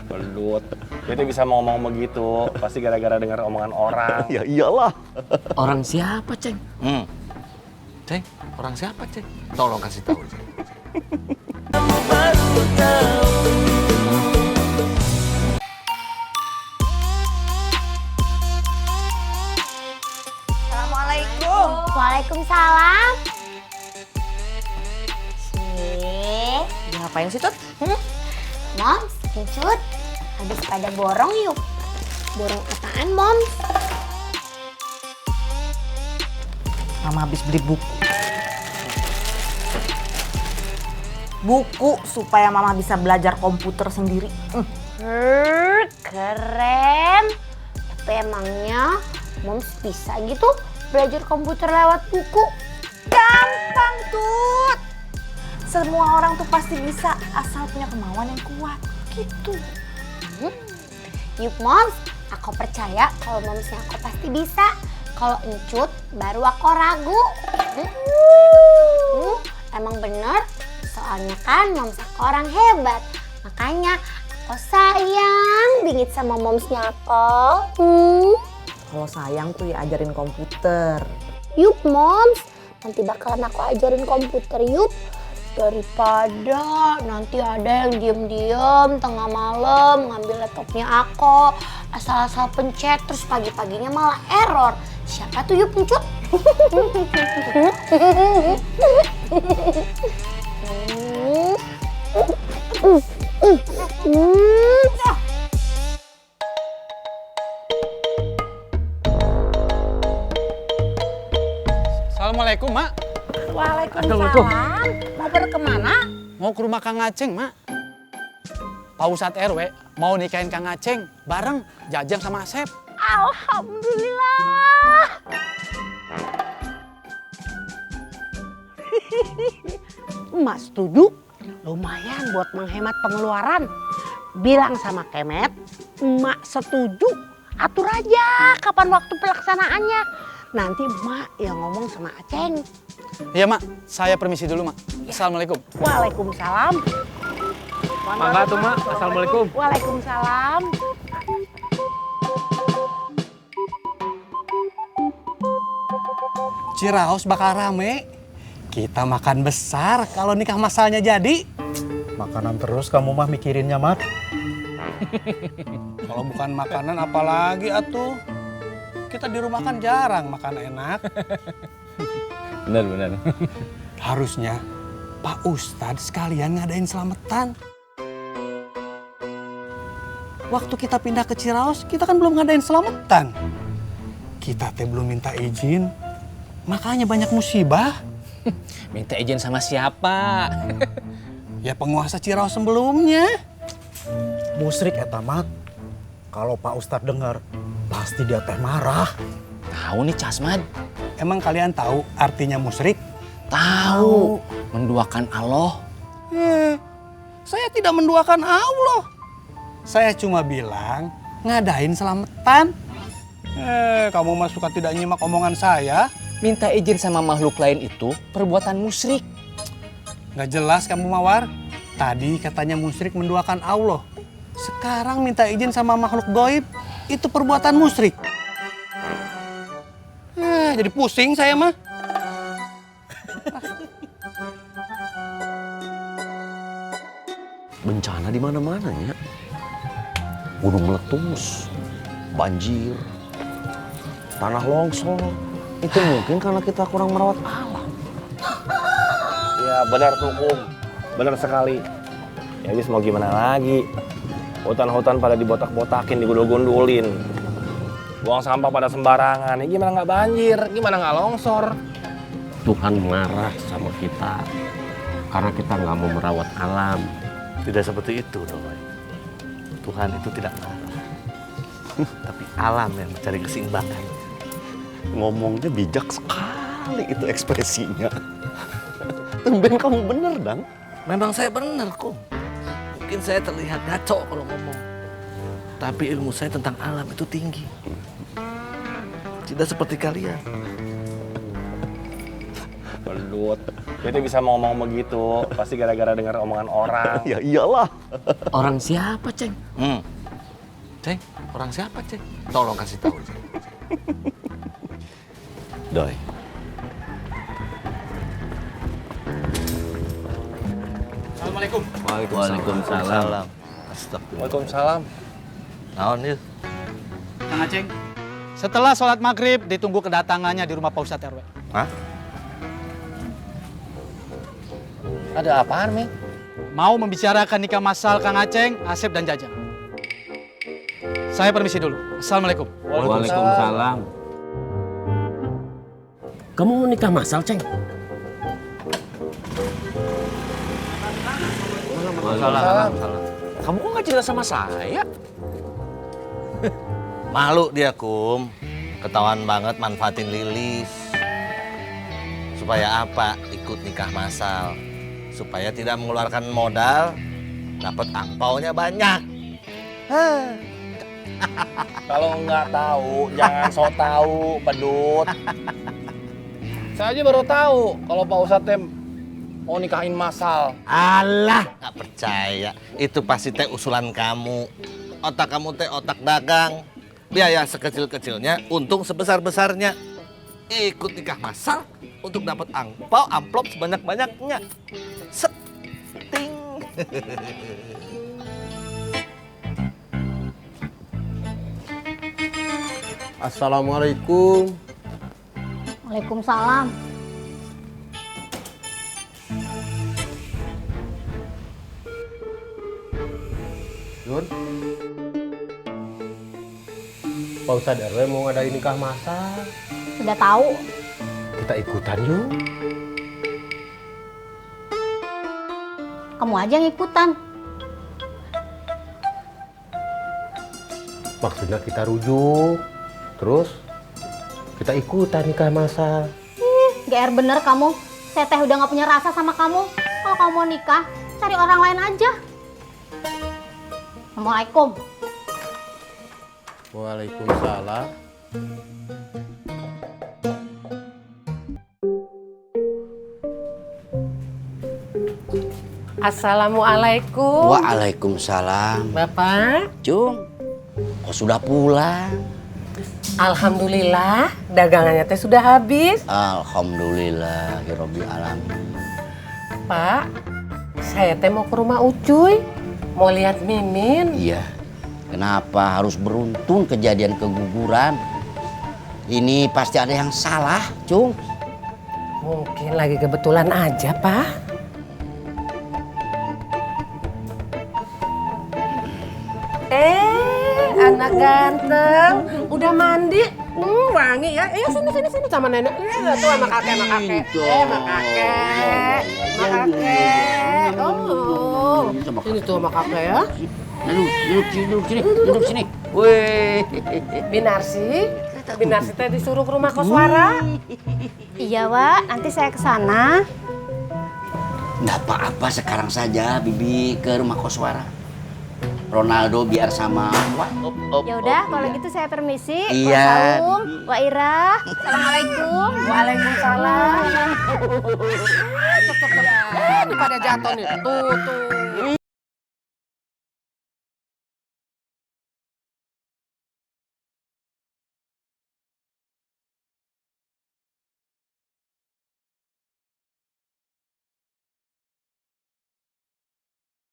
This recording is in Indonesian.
Belut. Dia tuh bisa ngomong begitu, pasti gara-gara dengar omongan orang. Ya iyalah. Orang siapa, Ceng? Ceng, orang siapa, Ceng? Tolong kasih tahu, Ceng. Assalamualaikum. Waalaikumsalam. Sini. Ngapain sih, Tut? Moms, Encut. Habis pada borong yuk. Borong apaan, Moms? Mama habis beli buku. Buku supaya Mama bisa belajar komputer sendiri. Keren. Tapi emangnya Moms bisa gitu belajar komputer lewat buku? Gampang, Tut. Semua orang tuh pasti bisa asal punya kemauan yang kuat. Gitu. Yuk, Moms. Aku percaya kalau Momsnya aku pasti bisa. Kalau Encut, baru aku ragu. Emang bener, soalnya kan Moms aku orang hebat. Makanya aku sayang bingit sama Momsnya aku. Kalau sayang tuh ya ajarin komputer. Yuk, Moms. Nanti bakalan aku ajarin komputer, yuk. Daripada nanti ada yang diem-diem tengah malam ngambil laptopnya aku. Asal-asal pencet terus pagi-paginya malah error. Siapa tuh yuk Encut? Assalamualaikum, Mak. Waalaikumsalam. Mau pada kemana? Mau ke rumah Kang Aceng, Mak. Pak Ustadz RW mau nikahin Kang Aceng bareng Jajang sama Asep. Alhamdulillah. Emak setuju, lumayan buat menghemat pengeluaran. Bilang sama Kemet, emak setuju. Atur aja kapan waktu pelaksanaannya. Nanti emak yang ngomong sama Aceng. Iya, Mak. Saya permisi dulu, Mak. Assalamualaikum. Waalaikumsalam. Mangga tuh, Mak. Assalamualaikum. Waalaikumsalam. Ciraos bakal rame. Kita makan besar kalau nikah masalnya jadi. Makanan terus kamu mah mikirinnya, Mat. Kalau bukan makanan apalagi atuh. Kita di rumah kan jarang makan enak. Bener. Harusnya Pak Ustadz sekalian ngadain selamatan. Waktu kita pindah ke Ciraos, kita kan belum ngadain selamatan. Kita teh belum minta izin, makanya banyak musibah. Minta izin sama siapa? Ya penguasa Ciraos sebelumnya. Musrik eta, Mat. Kalau Pak Ustadz dengar, pasti dia teh marah. Tahu nih, Casmad. Emang kalian tahu artinya musyrik? Tahu. Menduakan Allah. Saya tidak menduakan Allah. Saya cuma bilang ngadain selamatan. Kamu mah suka tidak nyimak omongan saya. Minta izin sama makhluk lain itu perbuatan musyrik. Nggak jelas kamu Mawar. Tadi katanya musyrik menduakan Allah. Sekarang minta izin sama makhluk gaib. Itu perbuatan musyrik. Jadi pusing saya mah. Bencana di mana-mana ya. Gunung meletus, banjir, tanah longsor. Itu mungkin karena kita kurang merawat alam. Ya benar tuh, Kum. Benar sekali. Ya habis mau gimana lagi? Hutan-hutan pada dibotak-botakin, digundul-gundulin. Buang sampah pada sembarangan. Ya gimana nggak banjir? Gimana nggak longsor? Tuhan marah sama kita karena kita nggak mau merawat alam. Tidak seperti itu, Doi. Tuhan itu tidak marah. Tapi alam yang mencari keseimbangan. Ngomongnya bijak sekali itu ekspresinya. Tumben kamu bener, Dang. Memang saya benar, Kum. Mungkin saya terlihat ngaco kalau ngomong. Tapi ilmu saya tentang alam itu tinggi. Tidak seperti kalian. Belut. Dia tuh bisa ngomong begitu, pasti gara-gara dengar omongan orang. Ya iyalah. Orang siapa, Ceng? Ceng, orang siapa, Ceng? Tolong kasih tahu, Ceng. Doi. Assalamualaikum. Waalaikumsalam. Astagfirullah. Waalaikumsalam. Naon ieu? Kang Aceng, setelah sholat maghrib ditunggu kedatangannya di rumah Pak Ustadz RW. Hah? Ada apaan, Mi? Mau membicarakan nikah masal Kang Aceng, Asep dan Jajang. Saya permisi dulu. Assalamualaikum. Waalaikumsalam. Kamu mau nikah masal, Ceng? Waalaikumsalam. Kamu kok nggak cerita sama saya? Malu dia, Kum. Ketahuan banget manfaatin Lilis. Supaya apa? Ikut nikah masal. Supaya tidak mengeluarkan modal, dapat angpaunya banyak. Kalau nggak tahu, jangan so tahu, pedut. Saya aja baru tahu kalau Pak Ustadz mau nikahin masal. Alah, nggak percaya. Itu pasti teh usulan kamu. Otak kamu teh otak dagang. Biaya sekecil-kecilnya, untung sebesar-besarnya. Ikut nikah masal untuk dapat angpau, amplop sebanyak-banyaknya. Seting. Assalamualaikum. Waalaikumsalam. Yun. Pak Ustadz RW mau ngadain nikah masal. Sudah tahu. Kita ikutan yuk. Kamu aja yang ikutan. Maksudnya kita rujuk. Terus kita ikutan nikah masal. GR bener kamu. Saya teh udah nggak punya rasa sama kamu. Kalau kamu mau nikah, cari orang lain aja. Assalamualaikum. Waalaikumsalam. Assalamualaikum. Waalaikumsalam. Bapak, Cung, kok sudah pulang? alhamdulillah dagangannya teh sudah habis. Alhamdulillah, Rabbil alamin. Pak, saya teh mau ke rumah Ucuy, mau lihat Mimin. Iya, kenapa harus beruntun kejadian keguguran? Ini pasti ada yang salah, Cung. Mungkin lagi kebetulan aja, Pak. Anak ganteng, udah mandi, wangi ya. Sini sama nenek. Tuh sama kakek. Sama kakek. Oh, ini tuh sama kakek ya. Duduk sini. Wih. Binarsi teh disuruh ke rumah Koswara. Iya, Wak. Nanti saya ke sana. Nggak apa-apa, sekarang saja Bibi ke rumah Koswara. Ronaldo biar sama Ya udah, kalau gitu saya permisi. Iya. Wassalamualaikum, Wak Ira. Assalamualaikum. Waalaikumsalam. Pada jatuh nih. Tuh.